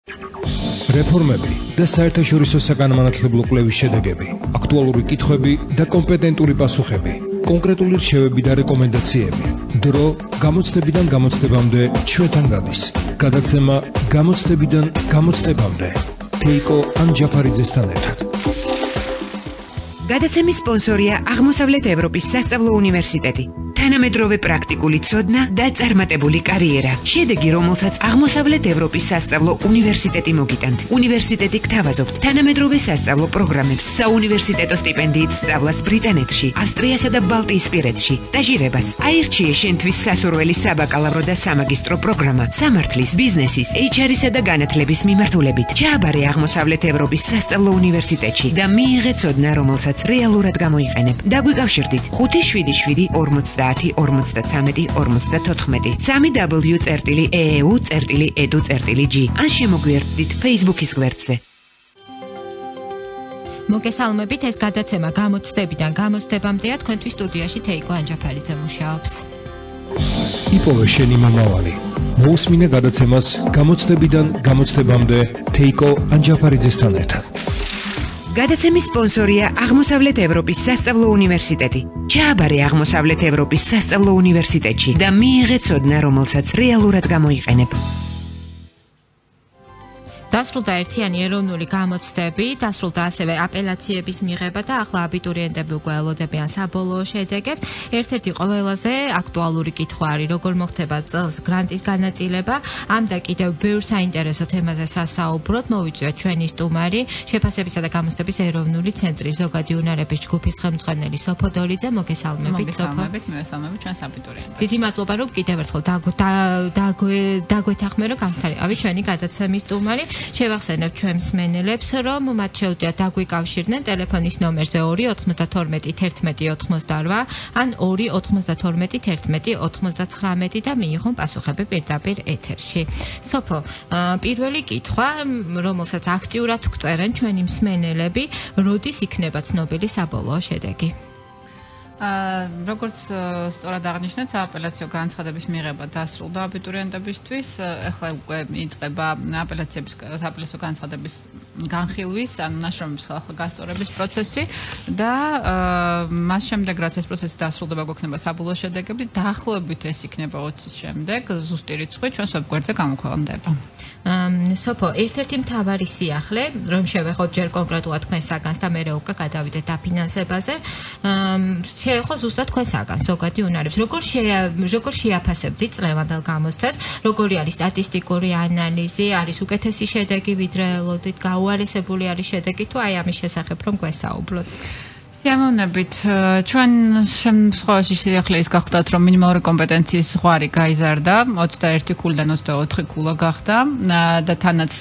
რეფორმები და საერთაშორისო საგანმანათლებლო კვლევის შედეგები, აქტუალური კითხვები და კომპეტენტური პასუხები, კონკრეტული რჩევები და რეკომენდაციები. დრო გამოცდებიდან გამოცდებამდე ჩვენთან გადის. გადაცემა გამოცდებიდან გამოცდებამდე. თეიკო ანჯაფარიძესთან ერთად. გადაცემის სპონსორია აღმოსავლეთ ევროპის სასწავლო უნივერსიტეტი. თანამედროვე პრაქტიკული ცოდნა და წარმატებული კარიერა. შედეგი, რომელსაც აღმოსავლეთ ევროპის სასწავლო უნივერსიტეტი მოგიტანთ. უნივერსიტეტი გთავაზობთ თანამედროვე სასწავლო პროგრამებს, საუნივერსიტეტო სტიპენდიით სწავლას ბრიტანეთში, ავსტრიასა და ბალტიისპირეთში, სტაჟირებას. აირჩიე შენთვის სასურველი საბაკალავრო და სამაგისტრო პროგრამა სამართლის, ბიზნესის, HR-ისა და განათლების მიმართულებით. ჩააბარე აღმოსავლეთ ევროპის სასწავლო უნივერსიტეტში და მიიღე ცოდნა, რომელსაც რეალურად გამოიყენებ. დაგვიკავშირდით 577 50 53 54 www.eu.edu.g ან შემოგვიერთდით Facebook-ის გვერდზე. მოგესალმებით, ეს გადაცემა გამოცდებიდან გამოცდებამდეა, თქვენთვის სტუდიაში თეიკო ანჯაფარიძე მუშაობს. იპოვე შენი მომავალი. მოусმინე გადაცემას გამოცდებიდან გამოცდებამდე თეიკო ანჯაფარიძესთან ერთად. გადაცემის სპონსორია აღმოსავლეთ ევროპის სასწავლო უნივერსიტეტი. ჩააბარე აღმოსავლეთ ევროპის სასწავლო უნივერსიტეტში და მიიღე ცოდნა, რომელსაც რეალურად გამოიყენებ. დასრულდა ერთიანი ეროვნული გამოცდები, დასრულდა ასევე აპელაციების მიღება და ახლა აბიტურიენტები უკვე ელოდებიან საბოლოო შედეგებს. ერთ-ერთი ყველაზე აქტუალური კითხვა არის, როგორ მოხდება წელს გრანტის განაწილება. ამ და კიდევ ბევრ საინტერესო თემაზე სასაუბროთ მოვიწვიოთ ჩვენი სტუმარი, შეფასებისა და გამოცდების ეროვნული ცენტრის ზოგადი უნარების ჯგუფის ხელმძღვანელი სოფო დოლიძე. მოგესალმებით, სოფო. მოგესალმებით ჩვენს აბიტურიენტებს. დიდი მადლობა, რომ კიდევ ერთხელ დაგვეთანხმე, რომ გამხდარიყავით ჩვენი გადაცემის სტუმარი. შევახსენებთ ჩვენ მსმენელებს, რომ მათ შეუძლიათ დაგვიკავშირდნენ ტელეფონის ნომერზე 2 92 11 88 ან 2 92 11 99 და მიიღონ პასუხები პირდაპირ ეთერში. სოფო, პირველი კითხვა, რომელსაც აქტიურად გვწერენ ჩვენი მსმენელები, როდის იქნება ცნობილი საბოლოო შედეგი? როგორც სწორად აღნიშნეთ, სააპელაციო განცხადების მიღება დასრულდა აბიტურიენტებისთვის. ახლა უკვე იწყება სააპელაციო განცხადების განხილვის, ანუ ნაშრომების ხალხი გასწორების პროცესი და მას შემდეგ, რაც ეს პროცესი დასრულდება, გვექნება საბოლოო შედეგები. დაახლოებით ეს იქნება 20-ის შემდეგ, ზუსტი რიცხვი ჩვენს ვებგვერდზე გამოქვეყნდება. სოფო, ერთ-ერთი მთავარი სიახლე, რომ შევეხოთ ჯერ კონკრეტულად თქვენ საგანს და მერე უკვე გადავიდეთ დაფინანსებაზე. შეეხო ზუსტად თქვენ საგანს, ზოგადი უნარებს. როგორ შეაფასებდით წლევანდელ გამოცდას? როგორი არის სტატისტიკური ანალიზი? არის უკეთესი შედეგი, ვიდრე ელოდით? გაუარესებული არის შედეგი თუ აი ამის შესახებ რომ გვესაუბროთ? სიამოვნებით, ჩვენ შემთხვევაში სიახლეის გახდათ, რომ მინიმალური კომპეტენციის ზღვარი გაიზარდა, 21 ქულიდან 24 ქულა გახდა და თანაც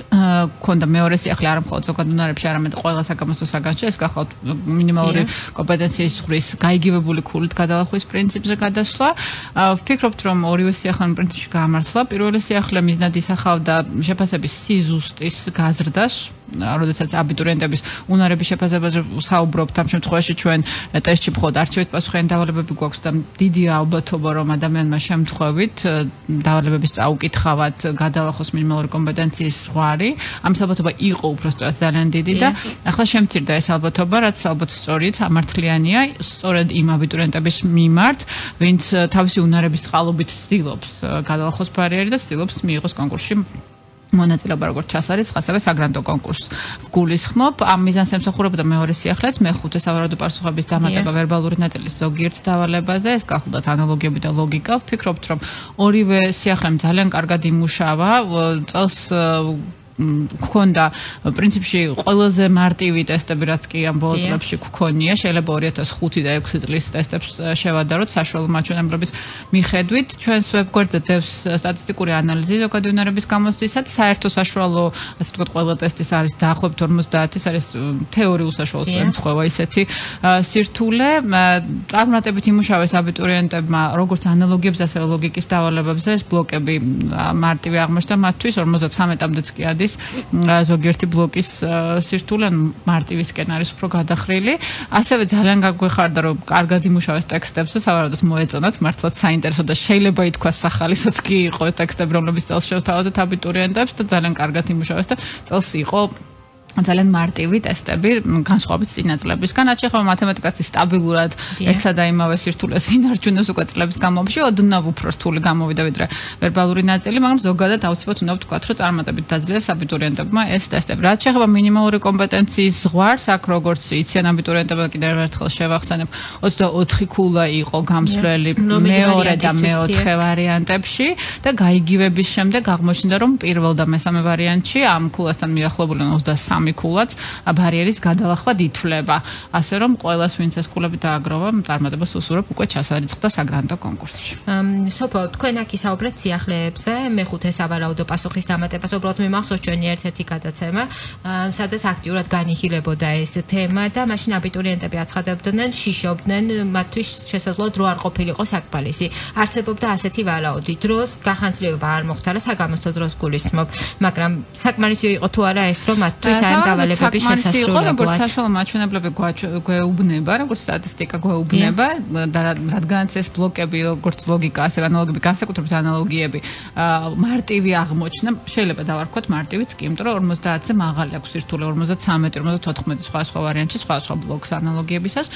ქონდა მეორე სიახლე არა მხოლოდ ზოგად უნარებში, არამედ ყველა საგამოცდო საგანში, ეს გახლავთ მინიმალური კომპეტენციის ზღვრის გაიგივებული ქულით გადალახვის პრინციპზე გადასვლა. ვფიქრობთ, რომ ორივე სიახლე პრინციპში გაამართლა. პირველი სიახლე მიზნად ისახავდა შეფასების სიზუსტის გაზრდას, როდესაც აბიტურიენტების უნარების შეფასებაზე საუბრობთ, ამ შემთხვევაში ჩვენ ტესტში მხოლოდ არჩევით პასუხიანი დავალებები გვაქვს და დიდი ალბათობა, რომ ადამიანმა შემთხვევით დავალებების წაუკითხავად გადალახოს მინიმალური კომპეტენციის ზღვარი. ამ ალბათობა იყო უბრალოდ ძალიან დიდი და ახლა შემცირდა ეს ალბათობა, რაც ალბათ სწორიც ამართლიანია, სწორედ იმ აბიტურიენტების მიმართ, ვინც თავისი უნარების წყალობით ცდილობს გადალახოს ბარიერი და ცდილობს მიიღოს კონკურსში მონაწილეობა როგორც ჩასარიცხ, ასევე საგრანტო კონკურსს ვგულისხმობ. ამ მიზანს ემსახურებოდა მეორე სიახლეც, მეხუთე სავარაუდო პასუხების დამატება ვერბალური ნაწილის ზოგიერთ დავალებაზე, ეს გახლდათ ანალოგიები და ლოგიკა. ვფიქრობთ, რომ ორივე სიახლემ ძალიან კარგად იმუშავა, წელს გქონდა პრინციპში ყველაზე მარტივი ტესტები, რაც კი ამ ბოლო წლებში გქონია, შეიძლება 2005 და 6 წლის ტესტებს შევადაროთ საშუალო მაჩვენებლების მიხედვით. ჩვენს ვებგვერდზე დევს სტატისტიკური ანალიზი ზოგადი უნარების გამოცდისა და საერთო საშუალო, ასე ვთქვათ, ყველა ტესტის არის დაახლოებით 50, ეს არის თეორიულ საშუალოს ემთხვევა ისეთი სირთულე. წარმატებით იმუშავეს აბიტურიენტებმა როგორც ანალოგიებზე, ასევე ლოგიკის დავალებებზე. ეს ბლოკები მარტივი აღმოჩნდა მათთვის, 53-მდეც კი ადის არის ზოგიერთი ბლოკის სირთულე მარტივისკენ არის უფრო გადახრილი. ასევე ძალიან გაგვეხარდა რომ კარგად იმუშავეს ტექსტებზე, სავარაუდოდ მოეწონათ, მართლაც საინტერესო და შეიძლება ითქვას სახალისოც კი იყო ტექსტები, რომლებიც წელს შევთავაზეთ აბიტურიენტებს და ძალიან კარგად იმუშავეს და წელს იყო ძალიან მარტივი ტესტები განსხვავებით წინა წლებისგან. რაც შეეხება მათემატიკას სტაბილურად ერთსა და იმავე სირთულეს ინარჩუნებს უკვე წლების განმავლობაში, ოდნავ უფრო რთული გამოვიდა ვიდრე ვერბალური ნაწილი, მაგრამ ზოგადად აუცილებლად უნდა ვთქვათ, რომ წარმატებით დაძლეს აბიტურიენტებმა ეს ტესტები. რაც შეეხება მინიმალური კომპეტენციის ზღვარს, აქ როგორც იციან აბიტურიენტებმა კიდევ ერთხელ შევახსენებ, 24 ქულა იყო გამსვლელი მეორე და მეოთხე ვარიანტებში და გაიგივების შემდეგ აღმოჩნდა, რომ პირველ და მესამე ვარიანტში ამ ქულასთან მიახლოებული 23 მიკულაც ბარიერის გადალახვად ითვლება. ასე რომ ყველას ვინც ეს ქულები დააგროვა, წარმატებას უსურვებ უკვე ჩასარიცხდა საგრანტო კონკურსში. სოფო, თქვენ აქ ისაუბრეთ სიახლეებზე, მეხუთე სავარაუდო პასუხის დამატებას, უბრალოდ მიმახსოვს ჩვენი ერთ-ერთი გადაცემა, სადაც აქტიურად განიხილებოდა ეს თემა და მაშინ აბიტურიენტები აცხადებდნენ, შიშობდნენ, მათთვის შესაძლოა დრო არ ყოფილიყო საკმარისი. არსებობდა ასეთი ვარაუდი, დროს გახანძრება არ მოხდარა, საგამოსთო დროს გულისხმობ, მაგრამ საკმარისი იყო თუ არა ეს დრო მათთვის დავალებების შესასრულებლად. როგორც საშუალო მაჩვენებლები გვეუბნება, როგორც სტატისტიკა გვეუბნება, რადგანაც ეს ბლოკები, როგორც ლოგიკა, ასევე ანალოგები, განსაკუთრებით ანალოგიები, მარტივი აღმოჩნდა, შეიძლება დავარქვათ მარტივიც კი, იმიტომ რომ 50-ზე მაღალი აქვს სირთულე, 53, 54 სხვა ვარიანტში, სხვა ბლოკს ანალოგიებისას.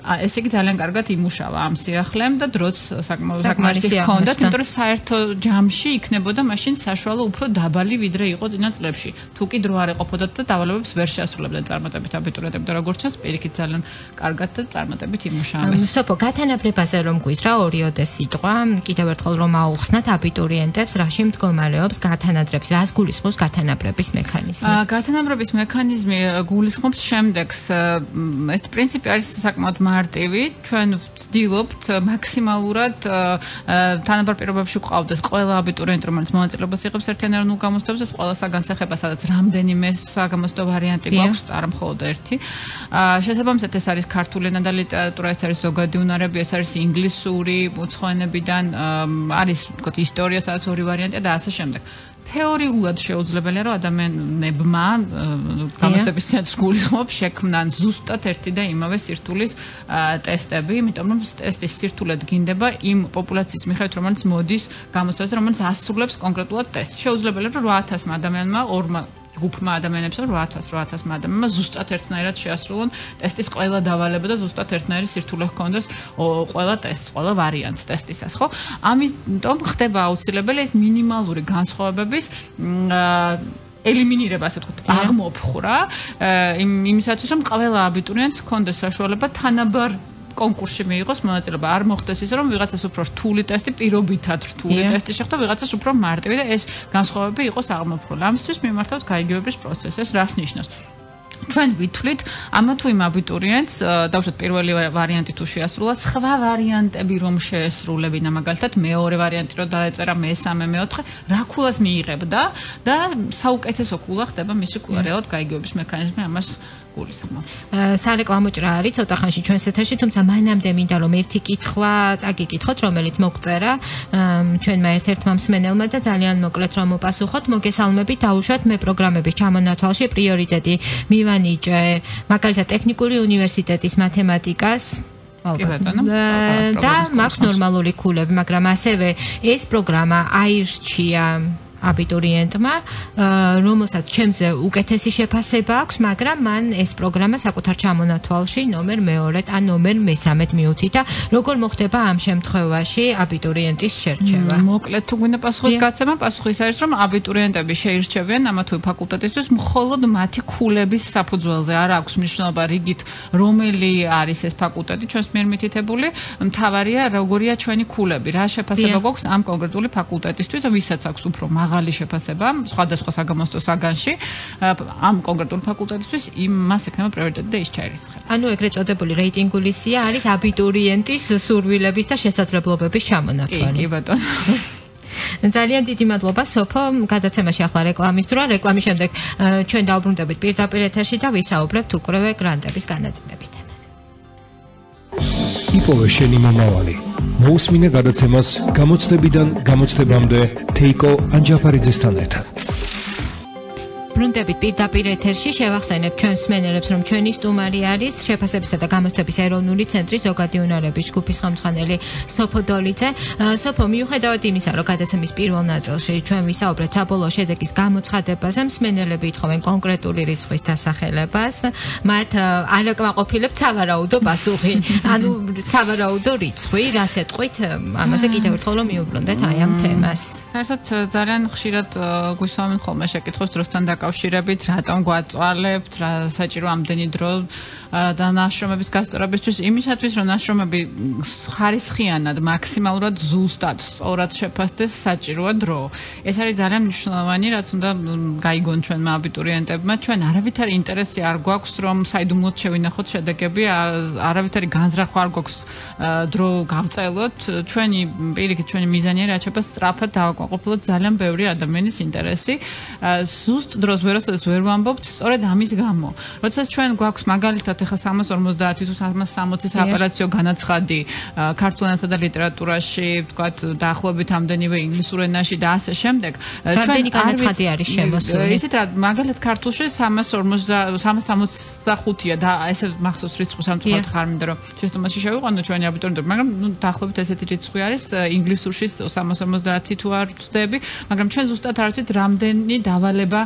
ესე იგი ძალიან კარგად იმუშავა ამ სიახლემ და დროც საკმარისი ჰქონდათ, იმიტომ რომ საერთო ჯამში იქნებოდა მაშინ საშუალო უფრო დაბალი ვიდრე იყო წინა წლებში. თუ კი დრო არ ეყოფოდათ და დავალებებს ვერ შეასრულებდნენ წარმატებით აბიტურიენტები და როგორც ჩანს, პირიქით ძალიან კარგად და წარმატებით იმუშავეს. სოფო, გათანაბრებაზე რომ გვის რა ორიოდე სიტყვა, კიდევ ერთხელ რომ აუხსნათ აბიტურიენტებს, რაში მდგომარეობს გათანაბრების, რას გულისხმობს გათანაბრების მექანიზმი? გათანაბრების მექანიზმი გულისხმობს შემდეგს. ეს პრინციპი არის საკმაოდ მარტივი. ჩვენ ვცდილობთ მაქსიმალურად თანაბარ პირობებში გვყავდეს ყველა აბიტურიენტი, რომელიც მონაწილეობას იღებს ერთიან ეროვნულ გამოცდებზე, ყველა საგანსახება, სადაც რამდენიმე საგამოცდო ვარიანტი გვაქვს, არა მხოლოდ ერთი. შესაბამისად ეს არის ქართული ენა და ლიტერატურა, ეს არის ზოგადი უნარები, ეს არის ინგლისური მოცხოენებიდან, არის თქო ისტორია, სადაც ორი ვარიანტია და ასე შემდეგ. თეორიულად შეუძლებელია რომ ადამიანებმა გამოცდების ცენტრს გულისხმობს შექმნან ზუსტად ერთი და იმავე სირთულის ტესტები, იმიტომ რომ ტესტის სირთულე დგინდება იმ პოპულაციის მიხედვით, რომელიც მოდის გამოცდაზე, რომელიც ასრულებს კონკრეტულად ტესტს. შეუძლებელია რომ 8000 ადამიანმა ჯგუფმა ადამიანებს 800 ადამიანმა ზუსტად ერთნაირად შეასრულონ ტესტის ყველა დავალება და ზუსტად ერთნაირი სირთულე ჰქონდეს ყველა ტესტს, ყველა ვარიანტს ტესტისას, ხო? ამიტომ ხდება აუცილებელი ეს მინიმალური განსხვავებების ელიმინირება, ასე ვთქვათ, აღმოფხვრა, იმისათვის რომ ყველა აბიტურიენტს ჰქონდეს საშუალება თანაბარ კონკურსში მიიღოს მონაწილეობა. არ მოხდეს ის, რომ ვიღაცას უფრო რთული ტესტი, პირობითად რთული ტესტი შეხვდა, ვიღაცას უფრო მარტივი და ეს განსხვავება იყოს აღმოფხვრული. ამისთვის მიმართავთ გაიგივების პროცესს. ეს რას ნიშნავს? ჩვენ ვითვლით ამა თუ იმ აბიტურიენტს, დავუშვათ პირველი ვარიანტი თუ შეასრულა, სხვა ვარიანტები რომ შეესრულებინა, მაგალითად მეორე ვარიანტი რომ დაეწერა, მესამე, მეოთხე, რა ქულას მიიღებდა და საუკეთესო ქულა ხდება მისი ქულა. რეალურად გაიგივების მექანიზმი ამას გულისხმობს. სარეკლამო ჭრა არის ცოტა ხანში ჩვენს ეთერში, თუმცა მანამდე მინდა რომ ერთი კითხვა წაგიკითხოთ, რომელიც მოგწერა ჩვენმა ერთ-ერთმა მსმენელმა და ძალიან მოკლედ რომ მოპასუხოთ. მოგესალმებით, დაუშვათ მე პროგრამების ჩამონათვალში პრიორიტეტი მივანიჭე მაგალითად ტექნიკური უნივერსიტეტის მათემატიკას და მაქვს ნორმალური ქულები, მაგრამ ასევე ეს პროგრამა აირჩია აბიტურიენტმა, რომელსაც ჩემზე უკეთესი შეფასება აქვს, მაგრამ მან ეს პროგრამა საკუთარ ჩამონათვალში ნომერ მეორედ ან ნომერ მესამედ მიუთითა. როგორ მოხდება ამ შემთხვევაში აბიტურიენტის შერჩევა? მოკლედ თუ გვინდა პასუხის გაცემა, პასუხი ის არის, რომ აბიტურიენტები შეირჩევიან ამა თუ ფაკულტეტისთვის მხოლოდ მათი ქულების საფუძველზე. არ აქვს მნიშვნელობა რიგით, რომელი არის ეს ფაკულტეტი ჩვენს მიერ მითითებული, მთავარია როგორია ჩვენი ქულები, რა შეფასება გვაქვს ამ კონკრეტული ფაკულტეტისთვის, ვისაც აქვს უფრო მაღალი შეფასება სხვადასხვა საგამოცდო საგანში ამ კონკრეტული ფაკულტეტისთვის იმას ექნება პრიორიტეტი და ის ჩაირიცხება. ანუ ეგრეთ წოდებული რეიტინგული სია არის აბიტურიენტის სურვილების და შესაძლებლობების ჩამონათვალი. კი ბატონო. ძალიან დიდი მადლობა სოფო, გადაცემაში ახლა რეკლამის თუ რა, რეკლამის შემდეგ ჩვენ დავბრუნდებით პირდაპირ ეთერში და ვისაუბრებთ უკრევე გრანტების განაწილების თემაზე. იპოვე შენი მომავალი. მოусმინე გადაცემას გამოცდებიდან გამოცდებამდე თეიკო ანჯაფარიძესთან ერთად. ბრუნდებით პირდაპირ ეთერში შევახსენებ ჩვენს მსმენელებს, რომ ჩვენი სტუმარი არის შეფასებისა და გამოცდების ეროვნული ცენტრის ზოგადი უნარების ჯგუფის ხელმძღვანელი სოფო დოლიძე. სოფო, მიუხედავად იმისა, რომ გადაცემის პირველ ნაწილში ჩვენ ვისაუბრეთ საბოლოო შედეგის გამოცხადებაზე, მსმენელები ითხოვენ კონკრეტული რიცხვის დასახელებას. მათ არ აკმაყოფილებთ სავარაუდო პასუხი. ანუ სავარაუდო რიცხვი, რას ეტყვით? ამაზე კიდევ ერთხელ რომ მიუბრუნდეთ აი ამ თემას. საერთოდ ძალიან ხშირად გვისვამენ ხოლმე შეკითხოს დროსთან დაკავშირებით, რატომ გვაწვალებთ, რა საჭირო ამდენი დრო და ნაშრომების გასწორებისთვის, იმისათვის, რომ ნაშრომები ხარისხიანად, მაქსიმალურად ზუსტად, სწორად შეფასდეს, საჭიროა დრო. ეს არის ძალიან მნიშვნელოვანი, რაც უნდა გაიგონ ჩვენმა აბიტურიენტებმა. ჩვენ არავითარი ინტერესი არ გვაქვს, რომ საიდუმლოდ შევინახოთ შედეგები, არავითარი განზრახვა არ გვაქვს დრო გავწელოთ. ჩვენი პირიქით, ჩვენი მიზანია რაც შეფას სწრაფად დავაკმაყოფილოთ ძალიან ბევრი ადამიანის ინტერესი. ზუსტ დროს ვერასოდეს ვერ ვამბობთ, სწორედ ამის გამო. როდესაც ჩვენ გვაქვს მაგალითად ახლა 350 თუ 360 აპელაციო განაცხადი ქართულ ენასა და ლიტერატურაში, ვთქვათ, დაახლოებით ამდენივე ინგლისურ ენაში და ასე შემდეგ. ჩვენი განაცხადი არის შემოსული. ისეთ რა, მაგალითად ქართულში 365-ია და ესე მახსოვს რიცხვი სამწუხაროდ ხარ მინდა რომ შეცდომაში შევიყვანო ჩვენი აბიტურიენტები, მაგრამ დაახლოებით ესეთი რიცხვი არის ინგლისურში 350 თუ არ ვწდები, მაგრამ ჩვენ ზუსტად არ ვიცით რამდენი დავალება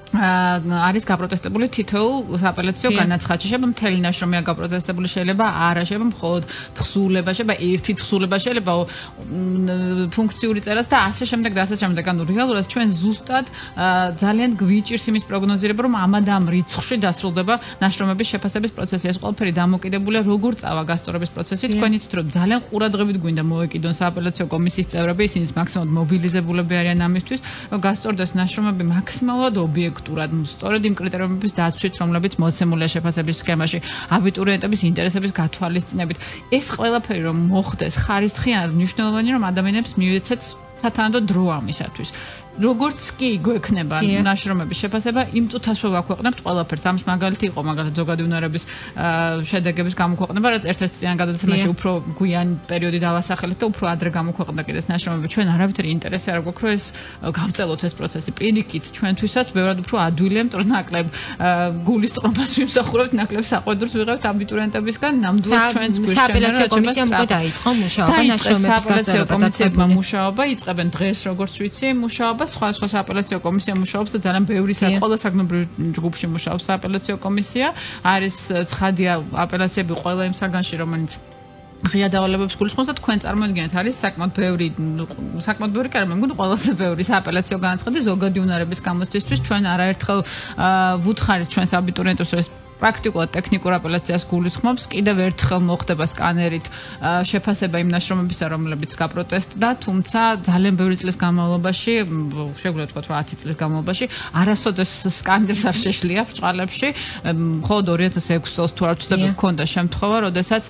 არის გაპროტესტებული თითოეულ აპელაციო განაცხადში. შეიძლება მთელი ნაშრომია გაპროტესტებული, შეიძლება არა, შეიძლება მხოლოდ თხზულება, შეიძლება ერთი თხზულება, შეიძლება ფუნქციური წერაც და ასე შემდეგ და ასე შემდეგ. ანუ რეალურად ჩვენ ზუსტად ძალიან გვიჭირს იმის პროგნოზირება, რომ ამ და ამ რიცხვში დასრულდება ნაშრომების შეფასების პროცესი. ეს ყველაფერი დამოკიდებულია როგორ წავა გასწორების პროცესი. თქვენ იცით, რომ ძალიან ყურადღებით გვინდა მოეკიდონ სააპელაციო კომისიის წევრები, ისინი მაქსიმალურად მობილიზებულები არიან ამისთვის, რომ გასწორდეს ნაშრომები მაქსიმალურად ობიექტურად, სწორედ იმ კრიტერიუმების დაცვით, რომლებიც მოცემულია შეფასების სქემაში, აბიტურიენტების ინტერესების გათვალისწინებით. ეს ყველაფერი რომ მოხდეს ხარისხიანად, მნიშვნელოვანია, რომ ადამიანებს მივეცეთ სათანადო დრო ამისათვის. როგორც კი გვექნება ნაშრომების შეფასება, იმ წუთას ვაქვეყნებთ ყველაფერს. ამის მაგალითი იყო მაგალითად ზოგადი უნარების შედეგების გამოქვეყნება, რაც ერთ-ერთ წინა გადაცემაში უფრო გვიან პერიოდი დავასახელეთ და უფრო ადრე გამოქვეყნდა კიდეც ნაშრომები. ჩვენ არავითარი ინტერესი არ გვაქვს, რომ ეს გავწელოთ ეს პროცესი. პირიქით, ჩვენთვისაც ბევრად უფრო ადვილია, მეტყვი ნაკლებ გულის წრომას ვიმსახურებთ, ნაკლებ საყვედურს ვიღებთ აბიტურიენტებისგან, ნამდვილად ჩვენს გვერდში. სააპელაციო კომისიამ უკვე დაიწყო მუშაობა ნაშრომების გასწორებაზე. მუშაობა იწყებენ დღეს, როგორც ვიცი, მუშაობა სხვა სააპელაციო კომისია მუშაობს და ძალიან ბევრი ყველა საგნობრივ ჯგუფში მუშაობს სააპელაციო კომისია. არის ცხადია აპელაციები ყველა იმ საგანში, რომელიც ღია დავალებებს გულისხმობს და თქვენ წარმოიდგინეთ, არის საკმაოდ ბევრი კი არა, მე მგონი ყველაზე ბევრი სააპელაციო განაცხადი ზოგადი უნარების გამოცდისთვის. ჩვენ არაერთხელ ვუთხარით ჩვენს აბიტურიენტებს, რომ ეს პრაქტიკულად ტექნიკურ აპელაციას გულისხმობს. კიდევ ერთხელ მოხდება სკანერით შეფასება იმ ნაშრომებისა, რომლებიც გაპროტესტდა, თუმცა ძალიან ბევრი წლის განმავლობაში, შეგვიძლია ვთქვათ, რომ 10 წლის განმავლობაში არასოდეს სკანერს არ შეშლია ბრჭყალებში. მხოლოდ 2006 წელს თუ არ ვცდები, გქონდა შემთხვევა, როდესაც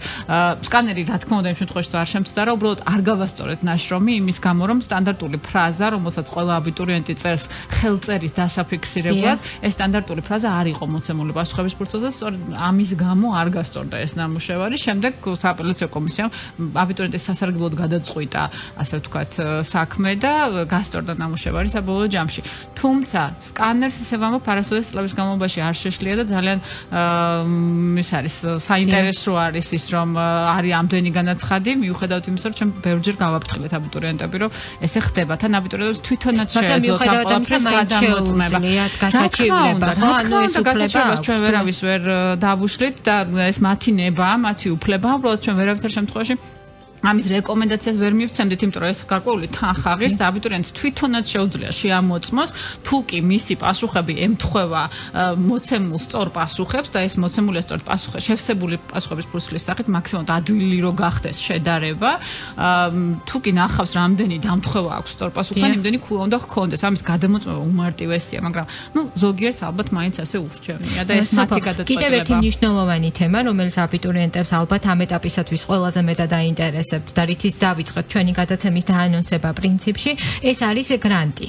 სკანერი, რა თქმა უნდა, იმ შემთხვევაში არ შემცდა, უბრალოდ არ გავასწორეთ ნაშრომი იმის გამო, რომ სტანდარტული ფრაზა, რომელსაც ყველა აბიტურიენტი წერს ხელწერის დასაფიქსირებლად, ეს სტანდარტული ფრაზა არ იყო მოცემული პასუხების ფურცელზე. სწორედ ამის გამო არ გასწორდა ეს ნამუშევარი. შემდეგ სააპელაციო კომისიამ აბიტურიენტის სასარგებლოდ გადაწყვიტა, ასე ვთქვათ, საქმე და გასწორდა ნამუშევარი საბოლოო ჯამში. თუმცა სკანერს ისე ვამბობ, არასოდეს წლების განმავლობაში არ შეშლია და ძალიან ის არის საინტერესო არის ის, რომ არის ამდენი განაცხადი, მიუხედავად იმისა, რომ ჩვენ ბევრჯერ გავაფრთხილეთ აბიტურიენტები, რომ ესე ხდება. თან აბიტურიენტებს თვითონაც შეეძლოთ ამ ყველაფრის გადამოწმება. გასაჩივრება, ხო? ანუ ეს გასაჩივრებას ჩვენ ვერავის ვერ დავუშლით და ეს მათი ნება, მათი უფლება, უბრალოდ ჩვენ ვერავითარ შემთხვევაში ამის რეკომენდაციას ვერ მივცემდით, იმიტომ რომ ეს გარკვეული თანხაღირს და აბიტურიენტს თვითონაც შეუძლია შეამოწმოს, თუ კი მისი პასუხები ემთხვევა მოცემულ სწორ პასუხებს და ეს მოცემული სწორ პასუხები, შევსებული პასუხების პროცესის სახით მაქსიმალურად ადვილი რო გახდეს შედარება, თუ კი ნახავს რამდენი დამთხვევა აქვს სწორ პასუხთან, იმდენი ქულა უნდა ჰქონდეს. ამის გადამოწმება უმარტივესია, მაგრამ ზოგიერთს ალბათ მაინც ასე ურჩევნია და ეს მათი გადაწყვეტილება. კიდევ ერთი მნიშვნელოვანი თემა, რომელიც აბიტურიენტებს ალბათ ამ ეტაპისათვის ყველაზე მეტად აინტერესებს, გავაფასებთ და რითიც დავიწყეთ ჩვენი გადაცემის დაანონსება პრინციპში, ეს არის გრანტი.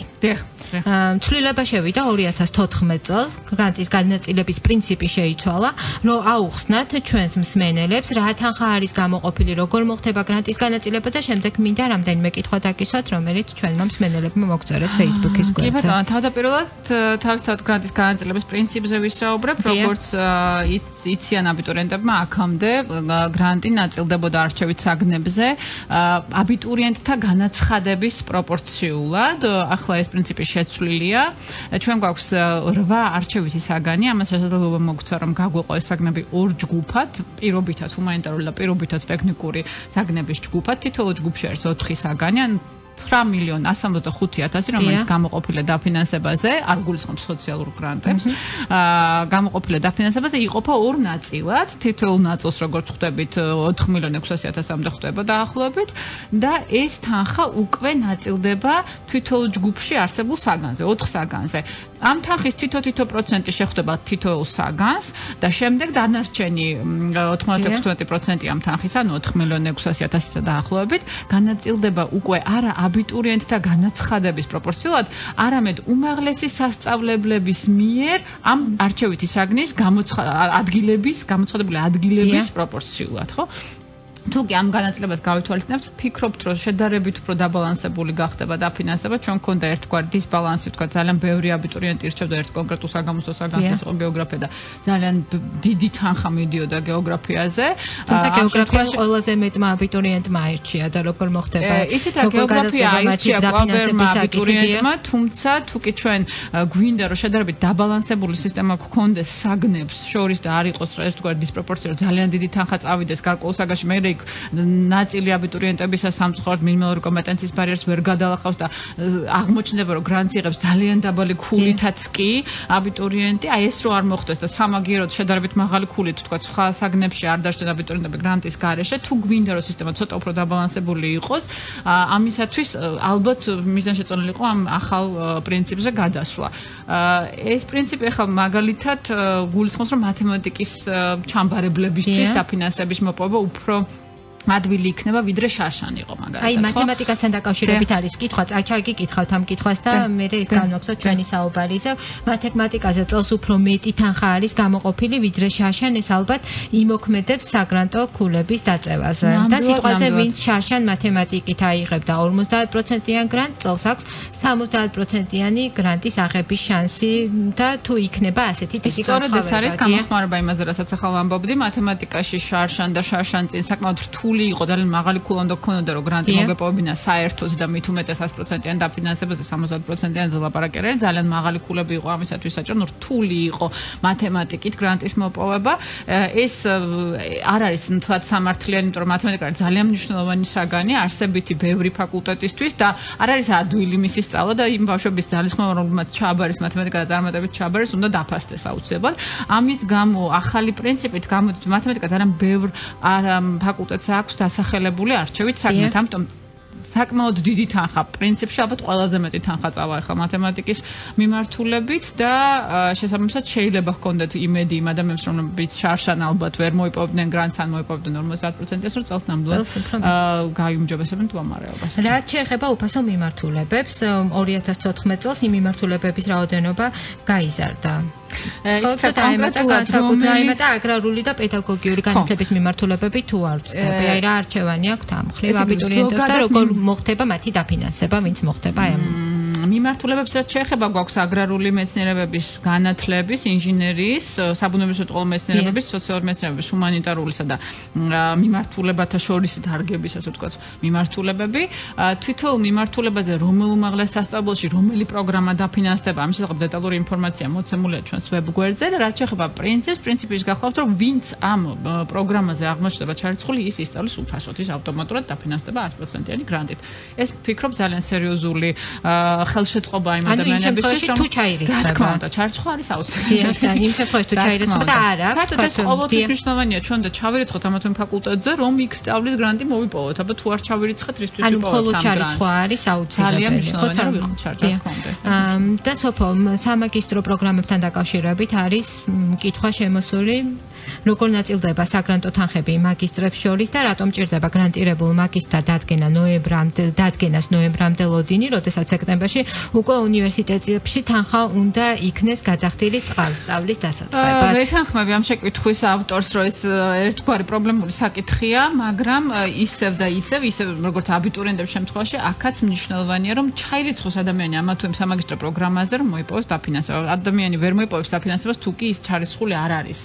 ცვლილება შევიდა 2014 წელს, გრანტის განაწილების პრინციპი შეიცვალა, რომ აუხსნათ ჩვენს მსმენელებს რა თანხა არის გამოყოფილი, როგორ მოხდება გრანტის განაწილება და შემდეგ მინდა რამდენიმე კითხვა დაკისვათ, რომელიც ჩვენმა მსმენელებმა მოგწერეს Facebook-ის გვერდზე. კი ბატონო, თავდაპირველად თავისთავად გრანტის განაწილების პრინციპზე ვისაუბრებ, როგორც იციან აბიტურიენტებმა აქამდე გრანტი ნაწილდებოდა არჩევით საგნებზე აბიტურიენტთა განაცხადების პროპორციულად. ახლა ეს პრინციპი შეცვლილია. ჩვენ გვაქვს 8 არჩევითი საგანი, ამას შესაძლებლობა მოგვცა რომ გაგვეყო ეს საგნები ორ ჯგუფად, პირობითად ჰუმანიტარული და პირობითად ტექნიკური საგნების ჯგუფად. თითოეულ ჯგუფში არის 4 საგანი, ან 9,165,000, რომელიც გამოყოფილია დაფინანსებაზე, არ გულისხმობს სოციალურ გრანტებს. გამოყოფილია დაფინანსებაზე იყოფა ორ ნაწილად. თითოეულ ნაწილს, როგორც ხვდებით, 4,600,000-მდე ხდება დაახლოებით და ეს თანხა უკვე ნაწილდება თითოეულ ჯგუფში არსებულ საგანზე, 4 საგანზე. ამ თანხის თითო პროცენტი შეხვდება თითოეულ საგანს და შემდეგ დანარჩენი 96% ამ თანხის, ანუ 4,600,000-ისა დაახლოებით, განაწილდება უკვე არა აბიტურიენტთა განაცხადების პროპორციულად, არამედ უმაღლესი სასწავლებლების მიერ ამ არჩევითი საგნის გამოცხადებული ადგილების პროპორციულად, ხო? თუკი ამ განაწილებას გავითვალისწინებთ, ვფიქრობთ, რომ შედარებით უფრო დაბალანსებული გახდება დაფინანსება. ჩვენ გქონდა ერთგვარი დისბალანსი, თქვა ძალიან ბევრი აბიტურიენტი ირჩევდა ერთ კონკრეტულ საგამოცდო საგანს, ეს იყო გეოგრაფია და ძალიან დიდი თანხა მიდიოდა გეოგრაფიაზე. თუმცა გეოგრაფიაში ყველაზე მეტმა აბიტურიენტმა აირჩია და როგორ მოხდება? იცით რა, გეოგრაფია აირჩია ყველაფერმა აბიტურიენტმა, თუმცა თუკი ჩვენ გვინდა რომ შედარებით დაბალანსებული სისტემა გქონდეს საგნებს შორის და არ იყოს ერთგვარი დისპროპორცია, რომ ძალიან დიდი თანხა წავიდეს გარკვეულ საგანში, მე ნაწილი აბიტურიენტებისა სამწუხაროდ მინიმალური კომპეტენციის ბარიერს ვერ გადალახავს და აღმოჩნდება, რომ გრანტს იღებს ძალიან დაბალი ქულითაც კი აბიტურიენტი. აი ეს რო არ მოხდეს და სამაგიეროდ შედარებით მაღალი ქულით, თქვა სხვა საგნებში არ დაჭრენ აბიტურიენტები გრანტის გარეშე, თუ გვინდა რომ სისტემა ცოტა უფრო დაბალანსებული იყოს, ამისათვის ალბათ მიზანშეწონილი იყო ამ ახალ პრინციპზე გადასვლა. ეს პრინციპი ახლა მაგალითად გულისხმობს, რომ მათემატიკის ჩამბარებლებისთვის დაფინანსების მოპოვება უფრო ადვილი იქნება ვიდრე შარშან იყო მაგალითად. აი მათემატიკასთან დაკავშირებით არის კითხვა, წაჩაგიკითხავთ ამ კითხვას და მე ეს განვაცხოთ ჩვენი საუბარი. ისევ მათემატიკაზე წელს უფრო მეტი თანხა არის გამოყოფილი ვიდრე შარშან, ეს ალბათ იმოქმედებს საგრანტო ქულების დაწევაზე. და სიტყვაზე ვინც შარშან მათემატიკით აიღებდა 50%-იან გრანტს, წელს აქვს 70%-იანი გრანტის აღების შანსი და თუ იქნება ასეთი დიდი განსხვავება. სწორედ ეს არის გამოხმარება იმაზე, რასაც ახლა ვამბობდი, მათემატიკაში შარშან და შარშან წინ საკმაოდ რთული იყო, ძალიან მაღალი ქულა უნდა გქონოდა, რომ გრანტი მოგეპოვებინა საერთოდ და მით უმეტეს 100%-იან დაფინანსებაზე 70%-იან ლაპარაკი არის, ძალიან მაღალი ქულები იყო ამისათვის საჭირო, რთული იყო მათემატიკით გრანტის მოპოვება. ეს არ არის მთლად სამართლიანი, იმიტომ რომ მათემატიკა არის ძალიან მნიშვნელოვანი საგანი, არსებითი ბევრი ფაკულტეტისთვის და არ არის ადვილი მისი სწავლა და იმ ბავშვების ძალისხმევა, რომელმაც ჩააბარეს მათემატიკა და წარმატებით ჩააბარეს, უნდა დაფასდეს აუცილებლად. ამით გამო ახალი პრინციპით გამოდის მათემატიკა ძალიან ბევრ ფაკულტეტს აქვს დასახელებული არჩევით საგნით, ამიტომ საკმაოდ დიდი თანხა პრინციპში ალბათ ყველაზე მეტი თანხა წავა ახლა მათემატიკის მიმართულებით და შესაბამისად შეიძლება ჰქონდეთ იმედი იმ ადამიანებს, რომლებიც შარშან ალბათ ვერ მოიპოვებდნენ გრანტს, ან მოიპოვებდნენ 50%-ს, რომ წელს ნამდვილად გაიუმჯობესებენ მდგომარეობას. რაც შეეხება უფასო მიმართულებებს, 2014 წელს იმ მიმართულებების რაოდენობა გაიზარდა. განსაკუთრებით აგრარული და პედაგოგიური განათლების მიმართულებები თუ არ ვწდები, აი რა არჩევანი აქვთ ამ მხრივ აბიტურიენტებს და როგორ მოხდება მათი დაფინანსება, ვინც მოხდება ამ მიმართულებებს რაც შეეხება გვაქვს აგრარული მეცნიერებების განათლების, ინჟინერიის, საბუნებისმეტყველო მეცნიერებების, სოციალური მეცნიერებების, ჰუმანიტარულისა და მიმართულებათა შორის დარგების, ასე ვთქვათ, მიმართულებები. თითოეულ მიმართულებაზე რომელ უმაღლეს სასწავლებელში რომელი პროგრამა დაფინანსდება, ამის შესახებ დეტალური ინფორმაცია მოცემულია ჩვენს ვებგვერდზე და რაც შეეხება პრინციპის გახლავთ, რომ ვინც ამ პროგრამაზე აღმოჩნდება ჩარიცხული, ის ისწავლის უფასოდ, ის ავტომატურად დაფინანსდება 100%-იანი გრანტით. ეს ვფიქრობ ძალიან სერიოზული ხელშეწყობა იმ ადამიანებისთვის, რომ თუ ჩაირიცხება. რა თქმა უნდა, ჩარიცხვა არის აუცილებელი. იმ შემთხვევაში თუ ჩაირიცხება და არა, საერთოდ ეს ყოველთვის მნიშვნელოვანია ჩვენ და ჩავირიცხოთ ამა თუ იმ ფაკულტეტზე, რომ იქ სწავლის გრანტი მოვიპოვოთ. აბა თუ არ ჩავირიცხეთ, რისთვის ვიპოვოთ ამ გრანტს? მხოლოდ ჩარიცხვა არის აუცილებელი. ძალიან მნიშვნელოვანია, რომ ვიყოთ ჩარიცხვა კონტექსტში. და სოფო სამაგისტრო პროგრამებთან დაკავშირებით არის კითხვა შემოსული როგორ ნაწილდება საგრანტო თანხები მაგისტრებს შორის და რატომ ჭირდება გრანტირებულ მაგისტრთა დადგენას ნოემბრამდე ლოდინი, როდესაც სექტემბერში უკვე უნივერსიტეტებში თანხა უნდა იქნეს გადახდილი სწავლის დასაწყებად. ვეთანხმები ამ შეკითხვის ავტორს, რომ ეს ერთგვარი პრობლემური საკითხია, მაგრამ ისევ როგორც აბიტურიენტების შემთხვევაში, აქაც მნიშვნელოვანია, რომ ჩაირიცხოს ადამიანი ამა თუ იმ სამაგისტრო პროგრამაზე, რომ მოიპოვოს დაფინანსება. ადამიანი ვერ მოიპოვებს დაფინანსებას, თუ კი ის ჩარიცხული არ არის.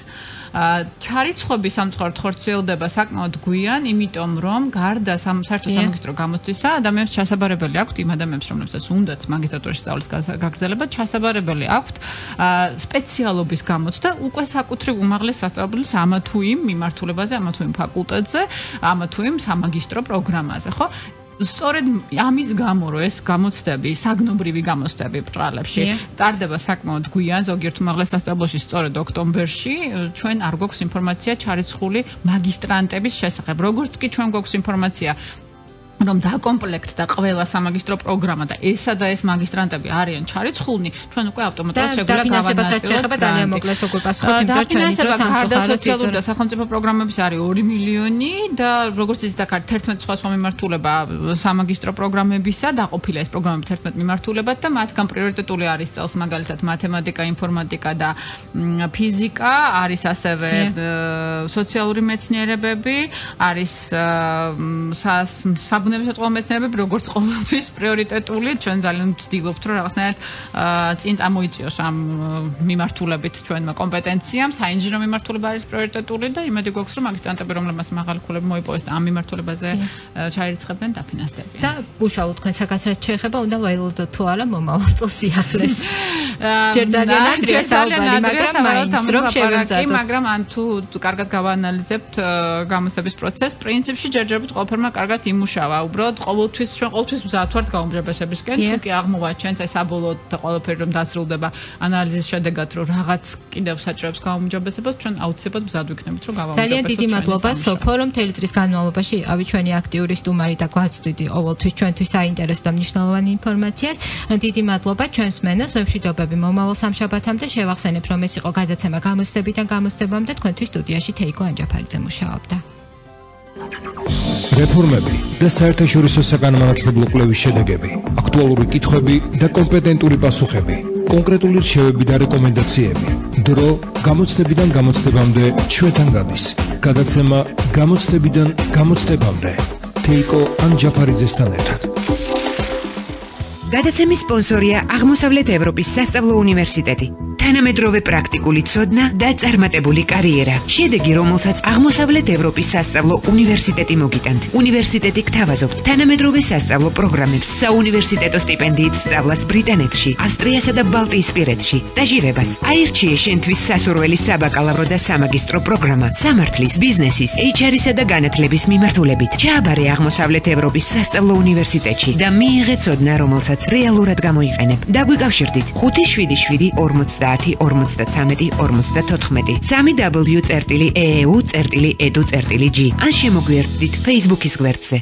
ჩარიცხვები სამწუხაროდ ხორციელდება საკმაოდ გვიან, იმიტომ რომ გარდა საერთო სამაგისტრო გამოცდისა, ადამიანებს ჩასაბარებელი აქვთ იმ ადამიანებს, რომლებსაც უნდათ მაგისტრატურის სწავლის გაგრძელება, ჩასაბარებელი აქვთ სპეციალობის გამოცდა უკვე საკუთრივ უმაღლეს სასწავლებლის ამა თუ იმ მიმართულებაზე, ამა თუ იმ ფაკულტეტზე, ამა თუ იმ სამაგისტრო პროგრამაზე, ხო? სწორედ ამის გამო, რომ ეს გამოცდები, საგნობრივი გამოცდები ბრალებში ტარდება საკმაოდ გვიან, ზოგიერთ უმაღლეს სასწავლებელში სწორედ ოქტომბერში, ჩვენ არ გვაქვს ინფორმაცია ჩარიცხული მაგისტრანტების შესახებ. როგორც კი ჩვენ გვაქვს ინფორმაცია, რომ დაკომპლექტდა ყველა სამაგისტრო პროგრამა და ესა და ეს მაგისტრანტები არიან ჩარიცხულნი, ჩვენ უკვე ავტომატურად შეგვიძლია გავანაწილოთ. ძალიან მოკლედ როგორ პასუხობთ, იმ დროს ჩვენი დრო სამწუხაროდ და სახელმწიფო პროგრამების არის 2 მილიონი და როგორც იცით, აქ არის 11 სხვა მიმართულება სამაგისტრო პროგრამებისა, დაყოფილია ეს პროგრამები 11 მიმართულებად და მათგან პრიორიტეტული არის წელს მაგალითად მათემატიკა, ინფორმატიკა და ფიზიკა, არის ასევე სოციალური მეცნიერებები, არის საბუნებისმეტყველო მეცნიერებები, როგორც ყოველთვის პრიორიტეტული, ჩვენ ძალიან ვცდილობთ, რომ რაღაცნაირად წინ წამოიწიოს ამ მიმართულებით ჩვენმა კომპეტენციამ, საინჟინრო მიმართულება არის პრიორიტეტული და იმედი გვაქვს, რომ მაგისტრანტები, რომლებმაც მაღალი ქულები მოიპოვეს და ამ მიმართულებაზე ჩაირიცხებენ, დაფინანსდებიან. და უშუალოდ თქვენ საკაც რაც შეეხება, უნდა ველოდოთ თუ არა მომავალ წელს სიახლეს. ჯერ ძალიან ადრეა საუბარი, მაგრამ მაინც რომ შევემზადოთ. მაგრამ ან თუ კარგად გავაანალიზებთ გამოცდების პროცესს, პრინციპში ჯერჯერობით ყველაფერმა კარგად იმუშავა. უბრალოდ ყოველთვის მზად ვართ გაუმჯობესებისკენ, თუ კი აღმოვაჩენთ აი საბოლოოდ და ყველაფერი რომ დასრულდება ანალიზის შედეგად, რომ რაღაც კიდევ საჭიროებს გაუმჯობესებას, ჩვენ აუცილებლად მზად ვიქნებით, რომ გავაუმჯობესოთ. ძალიან დიდი მადლობა სოფო, რომ მთელი წლის განმავლობაში ავი ჩვენი აქტიური სტუმარი და გვაცდიდი ყოველთვის ჩვენთვის საინტერესო და მნიშვნელოვანი ინფორმაციას. დიდი მადლობა ჩვენს მენას, ვემშვიდობები მომავალ სამშაბათამდე. შევახსენებ, რომ ეს იყო გადაცემა გამოცდებიდან გამოცდებამდე, თქვენთვის სტუდიაში თეიკო ანჯაფარიძე მუშაობდა. რეფორმები და საერთაშორისო საგანმანათლებლო კვლევის შედეგები, აქტუალური კითხვები და კომპეტენტური პასუხები, კონკრეტული რჩევები და რეკომენდაციები. დრო გამოცდებიდან გამოცდებამდე ჩვენთან გადის. გადაცემა გამოცდებიდან გამოცდებამდე. თეიკო ანჯაფარიძესთან ერთად. გადაცემის სპონსორია აღმოსავლეთ ევროპის სასწავლო უნივერსიტეტი. თანამედროვე პრაქტიკული ცოდნა და წარმატებული კარიერა. შედეგი, რომელსაც აღმოსავლეთ ევროპის სასწავლო უნივერსიტეტი მოგიტანთ. უნივერსიტეტი გთავაზობთ თანამედროვე სასწავლო პროგრამებს, საუნივერსიტეტო სტიპენდიით სწავლას ბრიტანეთში, ავსტრიასა და ბალტიისპირეთში, სტაჟირებას. აირჩიე შენთვის სასურველი საბაკალავრო და სამაგისტრო პროგრამა, სამართლის, ბიზნესის, HR-ისა და განათლების მიმართულებით. ჩააბარე აღმოსავლეთ ევროპის სასწავლო უნივერსიტეტში და მიიღე ცოდნა, რომელსაც რეალურად გამოიყენებ. დაგვიკავშირდით 577 50 53 54 www.eu.edu.g ან შემოგვიერთდით Facebook-ის გვერდზე.